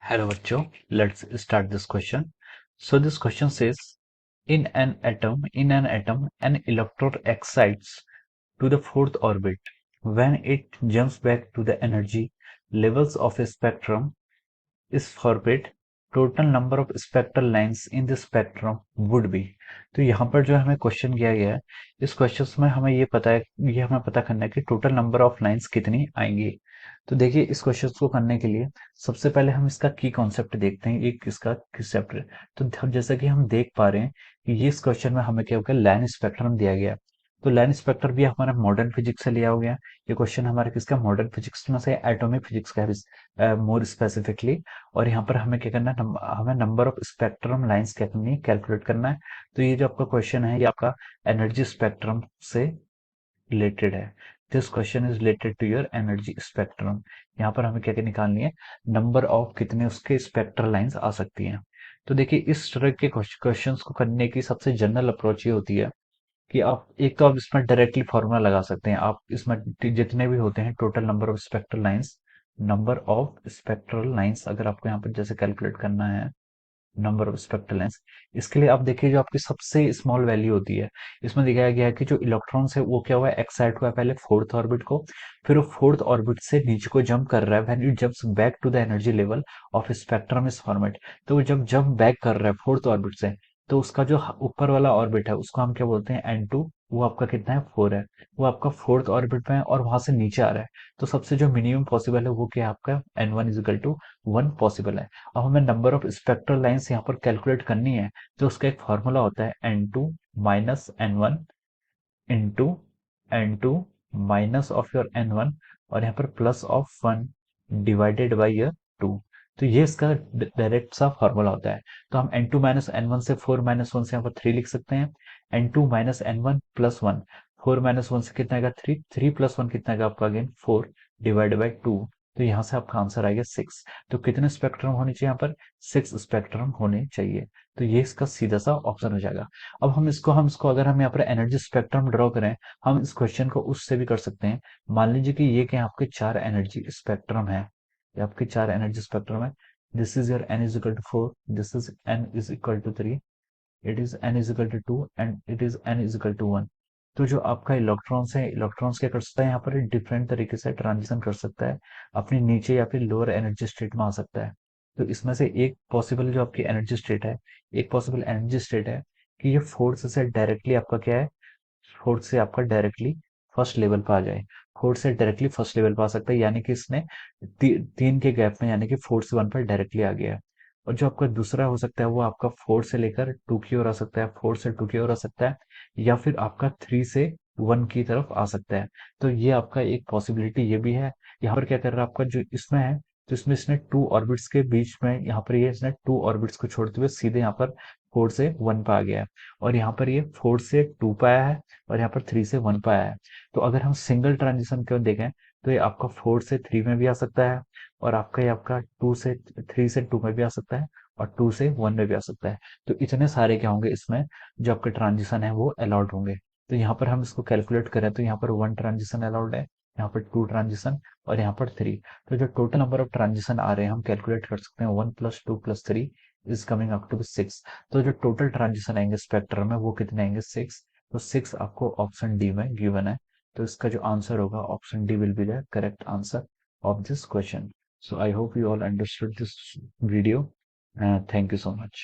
Hello बच्चों, let's start this question. So this question says, in an atom, an electron excites to the fourth orbit. When it jumps back to the energy levels of a spectrum is forbid, total number of spectral lines in the spectrum would be. तो यहाँ पर जो हमें question किया गया है, इस question में हमें हमें पता करना है कि टोटल नंबर ऑफ लाइंस कितनी आएंगी। तो देखिए, इस क्वेश्चन को करने के लिए सबसे पहले हम इसका की कॉन्सेप्ट देखते हैं, एक इसका कंसेप्ट। तो जैसा कि हम देख पा रहे हैं कि ये इस क्वेश्चन में हमें क्या होगा, लाइन स्पेक्ट्रम दिया गया। तो लाइन स्पेक्ट्रम भी हमारा मॉडर्न फिजिक्स से लिया हो गया। ये क्वेश्चन हमारे किसका, मॉडर्न फिजिक्स में से, एटॉमिक फिजिक्स का है मोर स्पेसिफिकली। और यहाँ पर हमें क्या करना है, हमें नंबर ऑफ स्पेक्ट्रम लाइंस क्या करनी है, कैलकुलेट करना है। तो ये जो आपका क्वेश्चन है, ये आपका एनर्जी स्पेक्ट्रम से रिलेटेड है। This question is related to your energy spectrum. यहाँ पर हमें क्या क्या निकालनी है, नंबर ऑफ कितने उसके स्पेक्ट्रल लाइंस आ सकती हैं। तो देखिए, इस तरह के क्वेश्चंस को करने की सबसे जनरल अप्रोच ये होती है कि आप एक तो आप इसमें डायरेक्टली फॉर्मूला लगा सकते हैं। आप इसमें जितने भी होते हैं total number of spectral lines अगर आपको यहाँ पर जैसे कैलकुलेट करना है, नंबर ऑफ स्पेक्ट्रल लाइंस, इसके लिए आप देखिए जो आपकी सबसे स्मॉल वैल्यू होती है, इसमें दिखाया गया है कि जो इलेक्ट्रॉन्स है वो क्या हुआ है, एक्साइट हुआ है पहले फोर्थ ऑर्बिट को, फिर वो फोर्थ ऑर्बिट से नीचे को जंप कर रहा है। When it jumps back to the energy level of spectrum is format. तो वो जब जंप बैक कर रहा है फोर्थ ऑर्बिट से, तो उसका जो ऊपर वाला ऑर्बिट है उसको हम क्या बोलते हैं, N2। वो आपका कितना है, 4 है। वो आपका फोर्थ ऑर्बिट में है और वहां से नीचे आ रहा है। तो सबसे जो मिनिमम पॉसिबल है वो क्या है, आपका N1 = 1 पॉसिबल है। अब हमें नंबर ऑफ स्पेक्ट्रल लाइंस यहाँ पर कैलकुलेट करनी है। तो उसका एक फॉर्मूला होता है, N2 - N1 into N2 minus of your N1, और यहाँ पर plus of 1 divided by your 2। तो ये इसका डायरेक्ट सा फॉर्मूला होता है। तो हम N2 - N1 से 4 - 1 से यहाँ पर 3 लिख सकते हैं। N2 - N1 + 1, 4 - 1 से कितना आएगा, 3, 3 + 1 कितना आएगा आपका, अगेन 4 डिवाइडेड बाई 2। तो यहाँ से आपका आंसर आएगा 6। तो कितने स्पेक्ट्रम होने चाहिए यहाँ पर, 6 स्पेक्ट्रम होने चाहिए। तो ये इसका सीधा सा ऑप्शन हो जाएगा। अब हम इसको अगर हम यहाँ पर एनर्जी स्पेक्ट्रम ड्रॉ करें, हम इस क्वेश्चन को उससे भी कर सकते हैं। मान लीजिए कि ये क्या आपके 4 एनर्जी स्पेक्ट्रम है, ये आपके 4 एनर्जी स्पेक्ट्रम है। This is your N = 4, this is N = 3, it is N = 2 and it is N = 1। तो जो आपका इलेक्ट्रॉन्स है, इलेक्ट्रॉन्स क्या कर सकता है, यहाँ पर डिफरेंट तरीके से ट्रांजिशन कर सकता है, अपनी नीचे या फिर लोअर एनर्जी स्टेट में आ सकता है। तो इसमें से एक पॉसिबल जो आपकी एनर्जी स्टेट है, एक पॉसिबल एनर्जी स्टेट है कि ये फोर्स से डायरेक्टली आपका क्या है, फोर्थ से आपका डायरेक्टली फर्स्ट लेवल पे आ जाए। फोर्थ से डायरेक्टली फर्स्ट लेवल पे आ सकता है, यानी कि इसने तीन के गैप में, यानी कि 4 से 1 पर डायरेक्टली आ गया है। और जो आपका दूसरा हो सकता है वो आपका 4 से लेकर 2 की ओर आ सकता है, 4 से 2 की ओर आ सकता है, या फिर आपका 3 से 1 की तरफ आ सकता है। तो ये आपका एक पॉसिबिलिटी ये भी है। यहाँ पर क्या कर रहा है आपका जो इसमें है, तो इसमें इसने 2 ऑर्बिट्स के बीच में, यहाँ पर ये इसने 2 ऑर्बिट्स को छोड़ते हुए सीधे यहाँ पर 4 से 1 पे आ गया है। और यहाँ पर ये 4 से 2 पे आया है, और यहाँ पर 3 से 1 पे आया है। तो अगर हम सिंगल ट्रांजिशन को देखें, तो ये आपका 4 से 3 में भी आ सकता है, और आपका ये आपका 3 से 2 में भी आ सकता है, और 2 से 1 में भी आ सकता है। तो इतने सारे क्या होंगे इसमें, जो आपके ट्रांजिशन है वो अलाउड होंगे। तो यहाँ पर हम इसको कैलकुलेट करें तो यहाँ पर 1 ट्रांजिशन अलाउड है, यहाँ पर 2 ट्रांजिशन, और यहाँ पर 3। तो जो टोटल नंबर ऑफ ट्रांजिशन आ रहे हैं हम कैलकुलेट कर सकते हैं, 1 + 2 + 3 इज कमिंग अप टू 6। तो जो टोटल ट्रांजिशन आएंगे स्पेक्ट्रम में वो कितने आएंगे, 6। तो 6 आपको ऑप्शन डी में गिवन है। तो इसका जो आंसर होगा, option D will be the correct answer of this question. So I hope you all understood this video. Thank you so much.